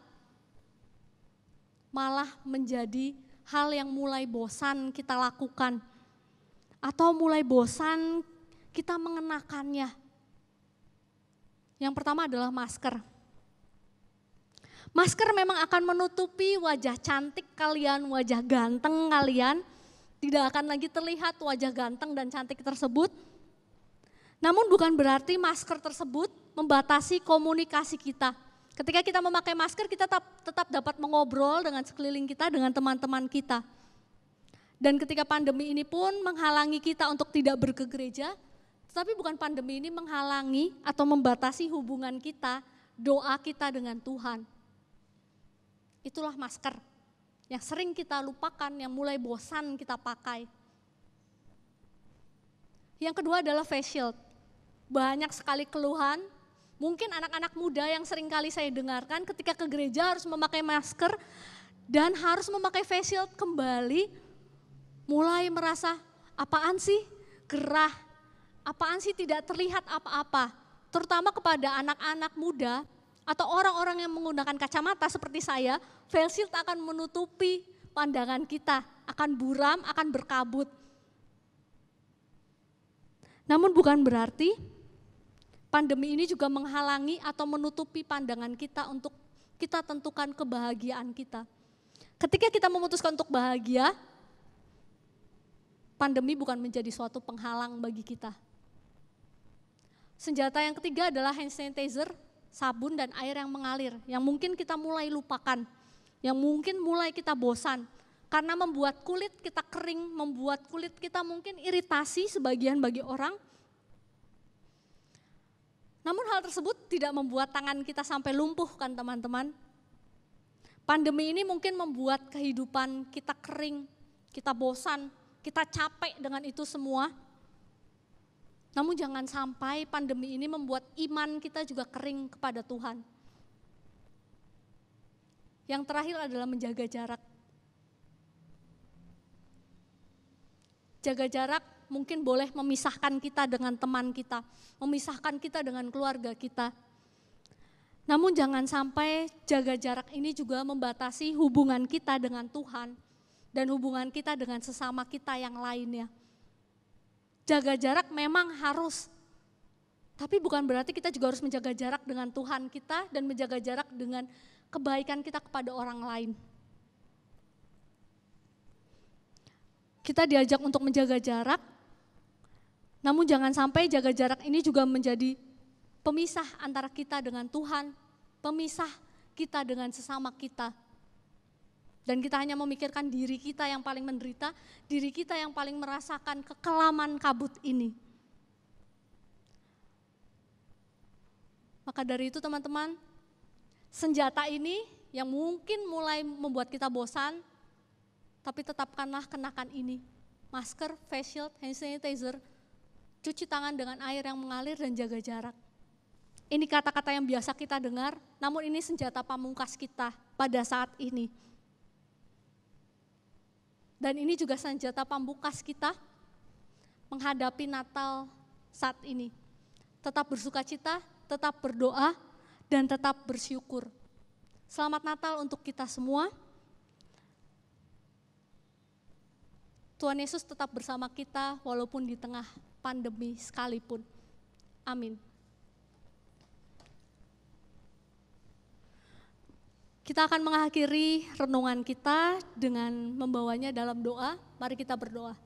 [SPEAKER 4] malah menjadi hal yang mulai bosan kita lakukan. Atau mulai bosan kita mengenakannya. Yang pertama adalah masker. Masker memang akan menutupi wajah cantik kalian, wajah ganteng kalian. Tidak akan lagi terlihat wajah ganteng dan cantik tersebut. Namun bukan berarti masker tersebut membatasi komunikasi kita. Ketika kita memakai masker, kita tetap dapat mengobrol dengan sekeliling kita, dengan teman-teman kita. Dan ketika pandemi ini pun menghalangi kita untuk tidak ke gereja, tetapi bukan pandemi ini menghalangi atau membatasi hubungan kita, doa kita dengan Tuhan. Itulah masker yang sering kita lupakan, yang mulai bosan kita pakai. Yang kedua adalah face shield. Banyak sekali keluhan. Mungkin anak-anak muda yang sering kali saya dengarkan ketika ke gereja harus memakai masker dan harus memakai face shield kembali, mulai merasa apaan sih gerah, apaan sih tidak terlihat apa-apa. Terutama kepada anak-anak muda atau orang-orang yang menggunakan kacamata seperti saya, face shield akan menutupi pandangan kita, akan buram, akan berkabut. Namun bukan berarti pandemi ini juga menghalangi atau menutupi pandangan kita untuk kita tentukan kebahagiaan kita. Ketika kita memutuskan untuk bahagia, pandemi bukan menjadi suatu penghalang bagi kita. Senjata yang ketiga adalah hand sanitizer, sabun dan air yang mengalir, yang mungkin kita mulai lupakan, yang mungkin mulai kita bosan, karena membuat kulit kita kering, membuat kulit kita mungkin iritasi sebagian bagi orang. Namun hal tersebut tidak membuat tangan kita sampai lumpuh kan teman-teman. Pandemi ini mungkin membuat kehidupan kita kering, kita bosan, kita capek dengan itu semua. Namun jangan sampai pandemi ini membuat iman kita juga kering kepada Tuhan. Yang terakhir adalah menjaga jarak. Jaga jarak mungkin boleh memisahkan kita dengan teman kita, memisahkan kita dengan keluarga kita. Namun jangan sampai jaga jarak ini juga membatasi hubungan kita dengan Tuhan dan hubungan kita dengan sesama kita yang lainnya. Jaga jarak memang harus, tapi bukan berarti kita juga harus menjaga jarak dengan Tuhan kita dan menjaga jarak dengan kebaikan kita kepada orang lain. Kita diajak untuk menjaga jarak, namun jangan sampai jaga jarak ini juga menjadi pemisah antara kita dengan Tuhan, pemisah kita dengan sesama kita. Dan kita hanya memikirkan diri kita yang paling menderita, diri kita yang paling merasakan kekelaman kabut ini. Maka dari itu teman-teman, senjata ini yang mungkin mulai membuat kita bosan, tapi tetapkanlah kenakan ini. Masker, face shield, hand sanitizer, cuci tangan dengan air yang mengalir dan jaga jarak. Ini kata-kata yang biasa kita dengar, namun ini senjata pamungkas kita pada saat ini. Dan ini juga senjata pamungkas kita menghadapi Natal saat ini. Tetap bersukacita, tetap berdoa, dan tetap bersyukur. Selamat Natal untuk kita semua. Tuhan Yesus tetap bersama kita walaupun di tengah pandemi sekalipun. Amin. Kita akan mengakhiri renungan kita dengan membawanya dalam doa. Mari kita berdoa.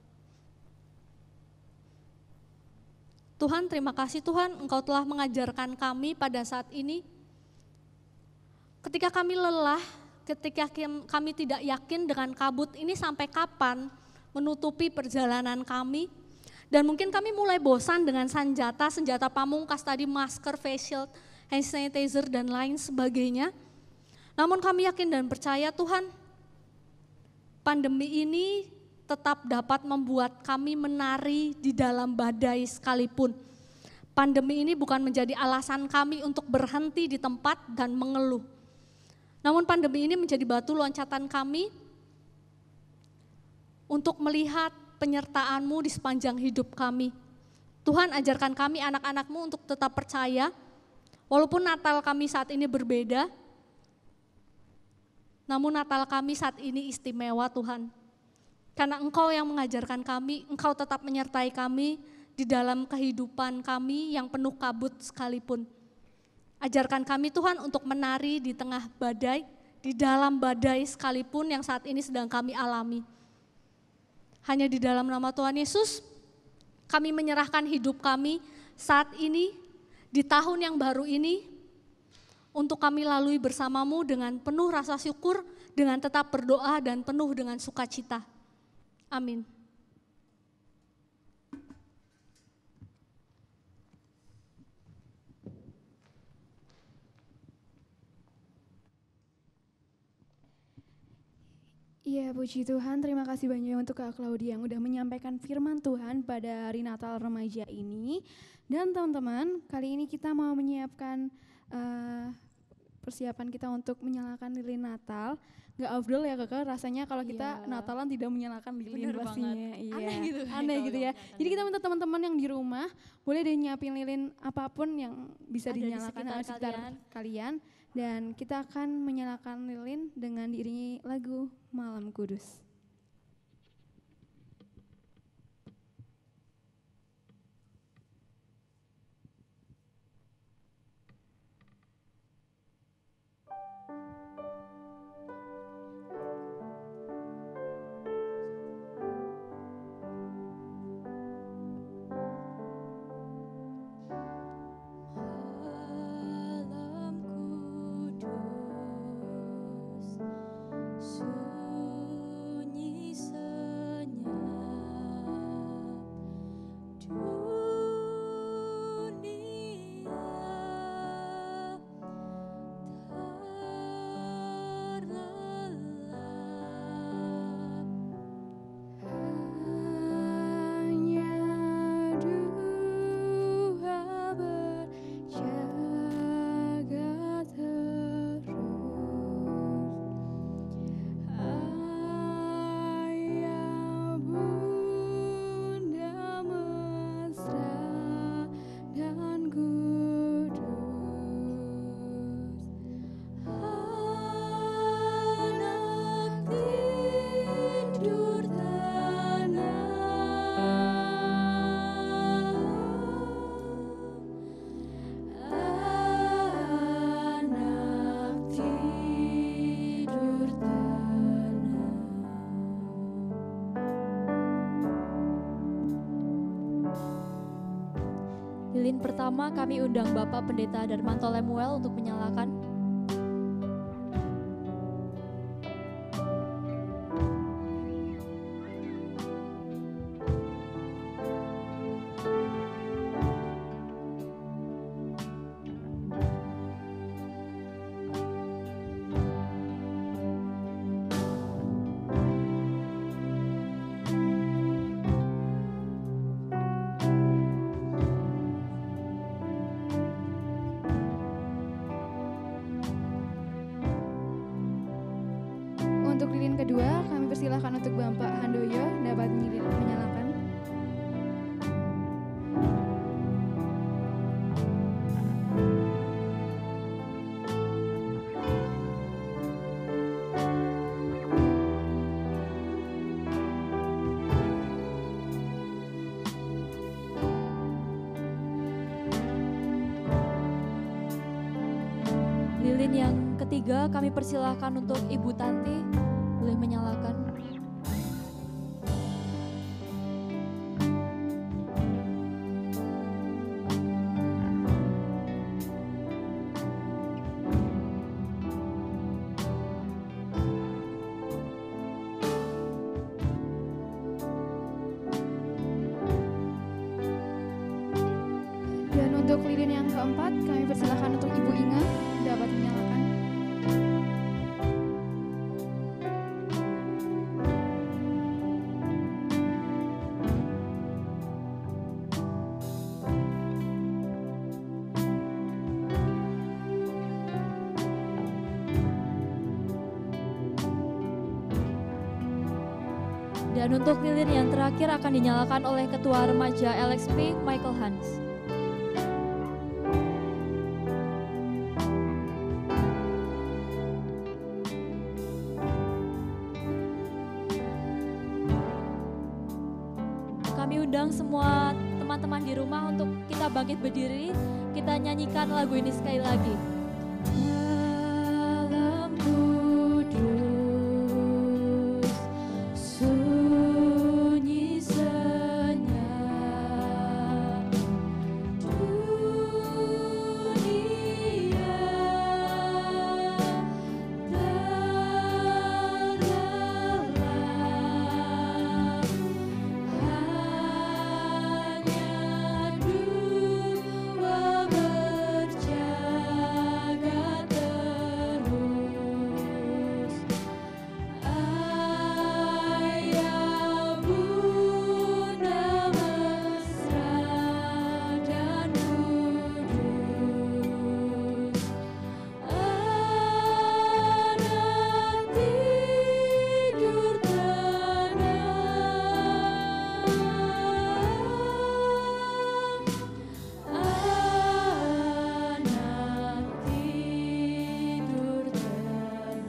[SPEAKER 4] Tuhan, terima kasih Tuhan, Engkau telah mengajarkan kami pada saat ini. Ketika kami lelah, ketika kami tidak yakin dengan kabut ini sampai kapan menutupi perjalanan kami. Dan mungkin kami mulai bosan dengan senjata pamungkas tadi, masker, face shield, hand sanitizer, dan lain sebagainya. Namun kami yakin dan percaya Tuhan, pandemi ini tetap dapat membuat kami menari di dalam badai sekalipun. Pandemi ini bukan menjadi alasan kami untuk berhenti di tempat dan mengeluh. Namun pandemi ini menjadi batu loncatan kami untuk melihat penyertaan-Mu di sepanjang hidup kami. Tuhan, ajarkan kami anak-anak-Mu untuk tetap percaya, walaupun Natal kami saat ini berbeda, namun Natal kami saat ini istimewa Tuhan. Karena Engkau yang mengajarkan kami, Engkau tetap menyertai kami di dalam kehidupan kami yang penuh kabut sekalipun. Ajarkan kami Tuhan untuk menari di tengah badai, di dalam badai sekalipun yang saat ini sedang kami alami. Hanya di dalam nama Tuhan Yesus, kami menyerahkan hidup kami saat ini, di tahun yang baru ini, untuk kami lalui bersama-Mu dengan penuh rasa syukur, dengan tetap berdoa dan penuh dengan sukacita. Amin.
[SPEAKER 3] Iya, puji Tuhan, terima kasih banyak untuk Kak Claudia yang udah menyampaikan firman Tuhan pada hari Natal remaja ini. Dan teman-teman, kali ini kita mau menyiapkan persiapan kita untuk menyalakan lilin Natal. Gak afdol ya Kakak rasanya kalau kita Natalan tidak menyalakan lilin.
[SPEAKER 2] Bener
[SPEAKER 3] pastinya.
[SPEAKER 2] banget.
[SPEAKER 3] Iya.
[SPEAKER 2] Aneh gitu.
[SPEAKER 3] Aneh gitu ya. Jadi kita minta teman-teman yang di rumah boleh deh nyiapin lilin apapun yang bisa
[SPEAKER 2] Ada di
[SPEAKER 3] dinyalakan di
[SPEAKER 2] sekitar
[SPEAKER 3] kalian. Dan kita akan menyalakan lilin dengan diiringi lagu Malam Kudus.
[SPEAKER 2] Malam kudus, Lilin pertama kami undang Bapak Pendeta Darmanto Lemuel untuk menyalakan.
[SPEAKER 3] Untuk lilin kedua, kami persilahkan untuk Bapak Handoyo dapat menyalakan.
[SPEAKER 2] Lilin yang ketiga kami persilahkan untuk Ibu Tanti boleh menyalakan.
[SPEAKER 3] Dan untuk lilin yang keempat, kami persilahkan untuk Ibu Inga dapat menyalakan.
[SPEAKER 2] Dan untuk lilin yang terakhir akan dinyalakan oleh Ketua Remaja LXP Michael Hans. Kami undang semua teman-teman di rumah untuk kita bangkit berdiri, kita nyanyikan lagu ini sekali lagi. Malam kudus, sunyi senyap, dunia terlelap, hanya dua berjaga terus. Ayah bunda mesra dan kudus, anak tidur tenang, anak tidur tenang.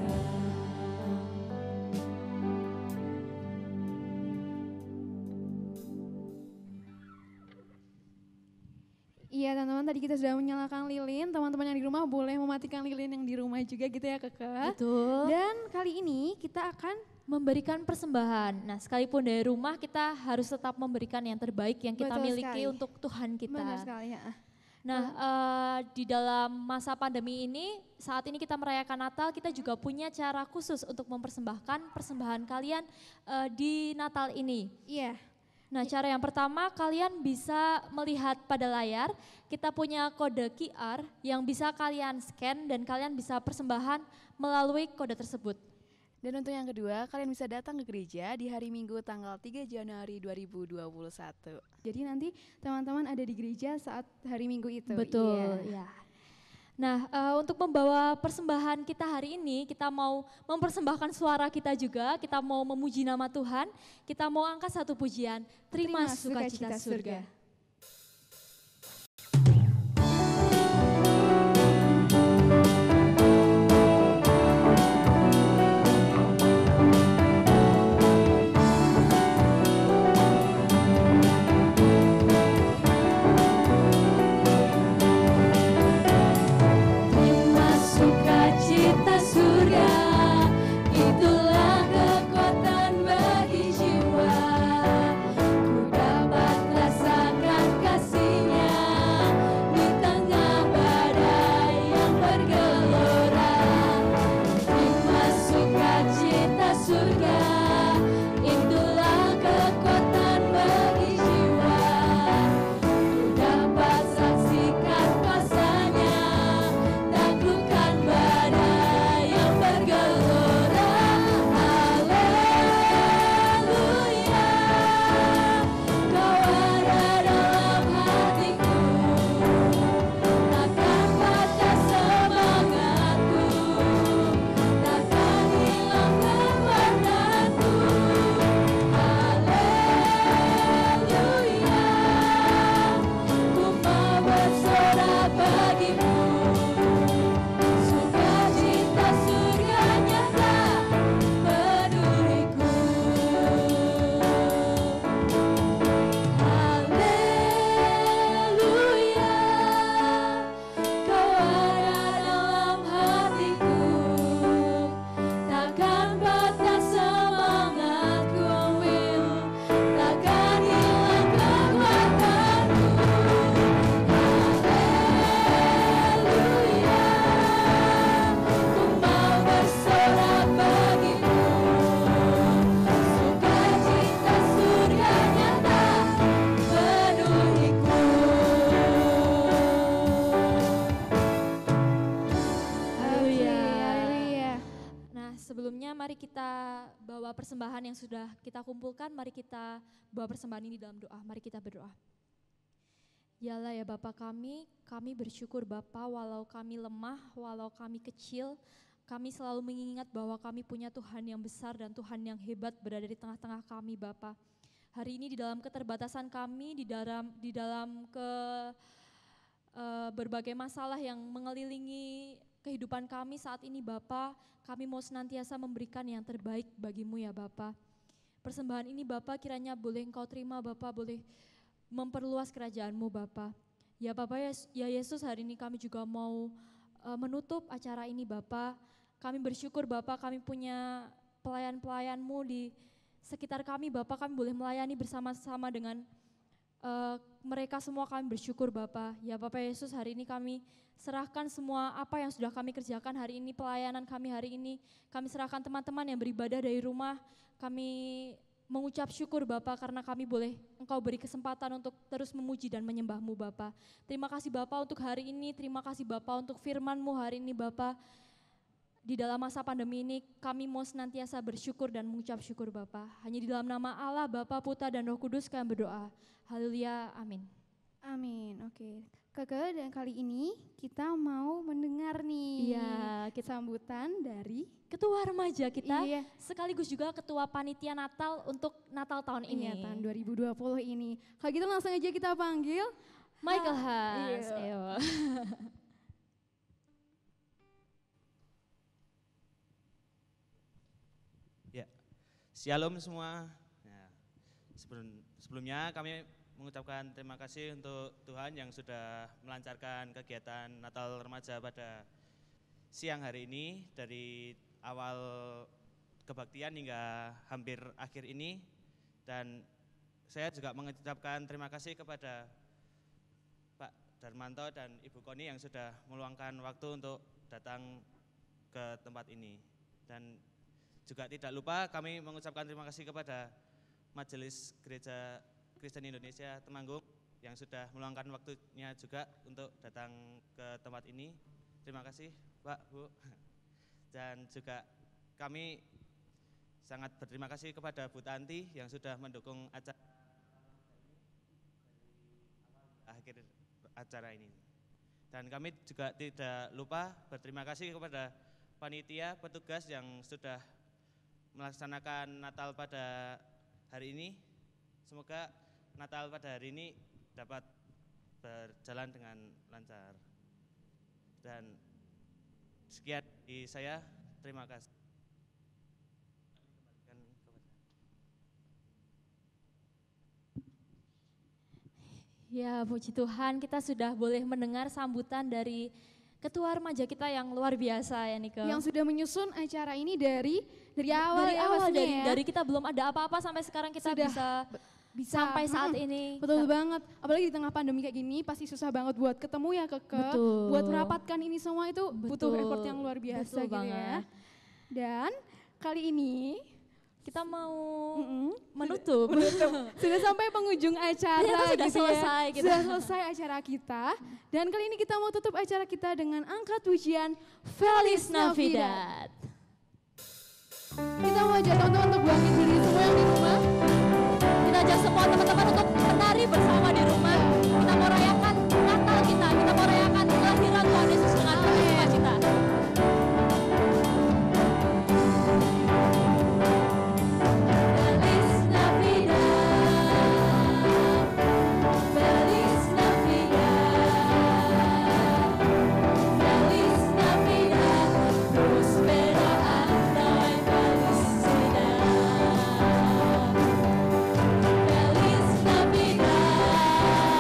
[SPEAKER 3] Iya teman-teman, tadi kita sudah menyalakan lilin. Teman-teman yang di rumah boleh mematikan lilin yang di rumah juga gitu ya Kakak.
[SPEAKER 2] Betul.
[SPEAKER 3] Dan kali ini kita akan
[SPEAKER 2] Memberikan persembahan. Nah, sekalipun dari rumah kita harus tetap memberikan yang terbaik yang kita
[SPEAKER 3] Betul
[SPEAKER 2] miliki
[SPEAKER 3] sekali.
[SPEAKER 2] untuk Tuhan kita.
[SPEAKER 3] benar sekali ya.
[SPEAKER 2] Nah, di dalam masa pandemi ini, saat ini kita merayakan Natal, kita juga punya cara khusus untuk mempersembahkan persembahan kalian di Natal ini.
[SPEAKER 3] Iya.
[SPEAKER 2] Nah, cara yang pertama kalian bisa melihat pada layar, kita punya kode QR yang bisa kalian scan dan kalian bisa persembahan melalui kode tersebut.
[SPEAKER 5] Dan untuk yang kedua, kalian bisa datang ke gereja di hari Minggu tanggal 3 Januari 2021.
[SPEAKER 3] Jadi nanti teman-teman ada di gereja saat hari Minggu itu.
[SPEAKER 2] Betul,
[SPEAKER 3] Iya.
[SPEAKER 2] ya. Nah, untuk membawa persembahan kita hari ini, kita mau mempersembahkan suara kita juga, kita mau memuji nama Tuhan, kita mau angkat satu pujian, terima sukacita surga. Terima sukacita surga, itulah kekuatan bagi jiwa. Ku dapat rasakan mari kita bawa persembahan yang sudah kita kumpulkan, mari kita bawa persembahan ini dalam doa. Mari kita berdoa. Ya Allah ya Bapa kami bersyukur Bapa walau kami lemah, walau kami kecil, kami selalu mengingat bahwa kami punya Tuhan yang besar dan Tuhan yang hebat berada di tengah-tengah kami Bapa. Hari ini di dalam keterbatasan kami, di dalam berbagai masalah yang mengelilingi kehidupan kami saat ini Bapa, kami mau senantiasa memberikan yang terbaik bagimu ya Bapa. Persembahan ini Bapa kiranya boleh Engkau terima Bapa, boleh memperluas kerajaan-Mu Bapa. Ya Bapa ya Yesus, hari ini kami juga mau menutup acara ini Bapa. Kami bersyukur Bapa, kami punya pelayan-pelayan-Mu di sekitar kami Bapa, kami boleh melayani bersama-sama dengan mereka semua. Kami bersyukur Bapa. Ya Bapak Yesus, hari ini kami serahkan semua apa yang sudah kami kerjakan hari ini, pelayanan kami hari ini. Kami serahkan teman-teman yang beribadah dari rumah. Kami mengucap syukur Bapa karena kami boleh Engkau beri kesempatan untuk terus memuji dan menyembah-Mu Bapa. Terima kasih Bapa untuk hari ini, terima kasih Bapa untuk firman-Mu hari ini Bapa. Di dalam masa pandemi ini kami mau senantiasa bersyukur dan mengucap syukur Bapa. Hanya di dalam nama Allah, Bapa, Putra dan Roh Kudus kami berdoa. Haleluya, amin.
[SPEAKER 3] Amin, oke. Kakak, dan kali ini kita mau mendengar nih sambutan dari
[SPEAKER 2] Ketua remaja kita,
[SPEAKER 3] Iya.
[SPEAKER 2] sekaligus juga Ketua Panitia Natal untuk Natal tahun ini.
[SPEAKER 3] tahun 2020 ini. Kalau gitu langsung aja kita panggil
[SPEAKER 2] Michael Hans.
[SPEAKER 3] Iya.
[SPEAKER 2] Ayo.
[SPEAKER 6] Ya, shalom semua. Nah, sebelumnya kami mengucapkan terima kasih untuk Tuhan yang sudah melancarkan kegiatan Natal Remaja pada siang hari ini, dari awal kebaktian hingga hampir akhir ini. Dan saya juga mengucapkan terima kasih kepada Pak Darmanto dan Ibu Koni yang sudah meluangkan waktu untuk datang ke tempat ini. Dan juga tidak lupa kami mengucapkan terima kasih kepada Majelis Gereja Kristen Indonesia Temanggung yang sudah meluangkan waktunya juga untuk datang ke tempat ini. Terima kasih Pak, Bu. Dan juga kami sangat berterima kasih kepada Bu Tanti yang sudah mendukung acara akhir acara ini. Dan kami juga tidak lupa berterima kasih kepada panitia, petugas yang sudah melaksanakan Natal pada hari ini. Semoga Natal pada hari ini dapat berjalan dengan lancar. Dan sekian dari saya, terima kasih.
[SPEAKER 2] Ya puji Tuhan, kita sudah boleh mendengar sambutan dari Ketua remaja kita yang luar biasa ya Nike.
[SPEAKER 3] yang sudah menyusun acara ini dari awal,
[SPEAKER 2] dari awal
[SPEAKER 3] pastinya ya.
[SPEAKER 2] dari kita belum ada apa-apa sampai sekarang kita
[SPEAKER 3] Sudah
[SPEAKER 2] bisa sampai saat ini.
[SPEAKER 3] Betul banget, apalagi di tengah pandemi kayak gini pasti susah banget buat ketemu ya Keke.
[SPEAKER 2] Betul.
[SPEAKER 3] Buat merapatkan ini semua itu butuh
[SPEAKER 2] Betul.
[SPEAKER 3] effort yang luar biasa
[SPEAKER 2] Betul
[SPEAKER 3] gitu ya.
[SPEAKER 2] banget.
[SPEAKER 3] Dan kali ini
[SPEAKER 2] Kita mau
[SPEAKER 3] mm-mm,
[SPEAKER 2] menutup.
[SPEAKER 3] sudah sampai penghujung acara
[SPEAKER 2] Ternyata sudah
[SPEAKER 3] gitu ya.
[SPEAKER 2] selesai gitu.
[SPEAKER 3] Sudah selesai acara kita. Dan kali ini kita mau tutup acara kita dengan angkat pujian Feliz Navidad. Kita mau ajak teman-teman untuk bangkit diri semua yang di rumah.
[SPEAKER 2] Kita ajak semua teman-teman untuk menari bersama di rumah. Kita mau rayakan Natal kita mau rayakan kelahiran Tuhan Yesus dengan penuh sukacita. Feliz Navidad, Feliz Navidad, Feliz Navidad, prospero año y felicidad. Feliz Navidad.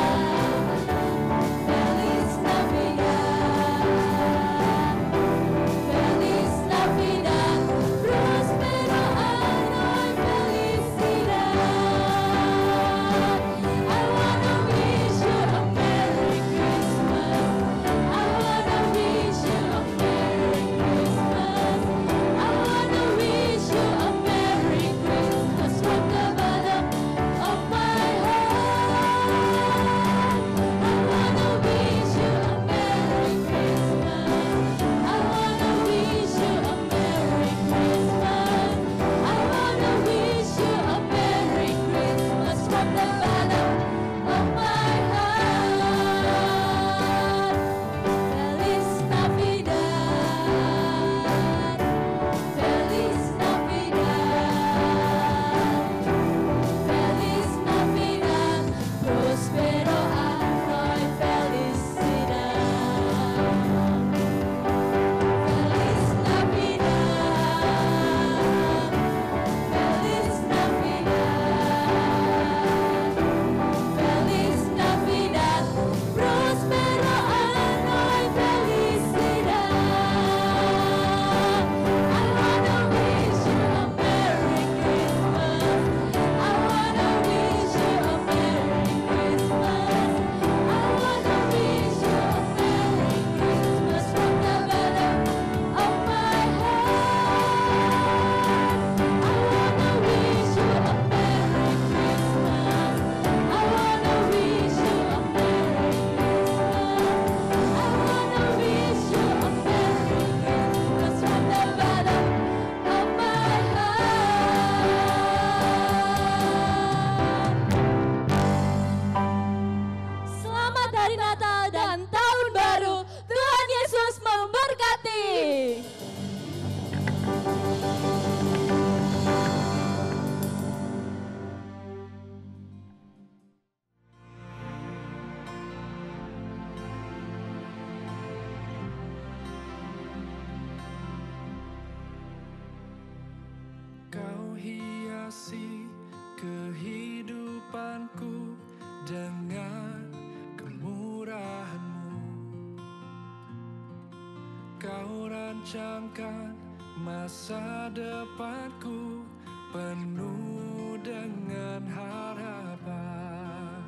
[SPEAKER 1] merancangkan masa depanku penuh dengan harapan.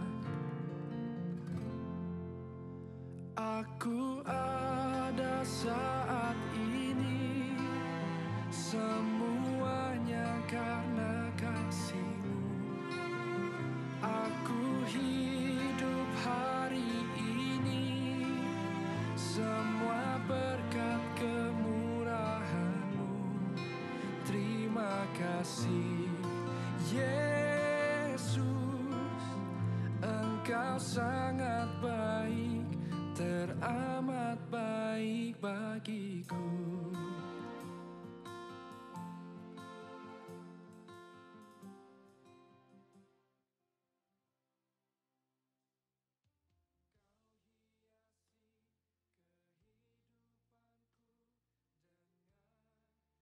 [SPEAKER 1] Aku ada saat ini, semuanya karena kasih-Mu. Aku hidup hari ini, semua berkat kemurahan-Mu. Terima kasih Yesus, Engkau sangat baik, teramat baik bagiku.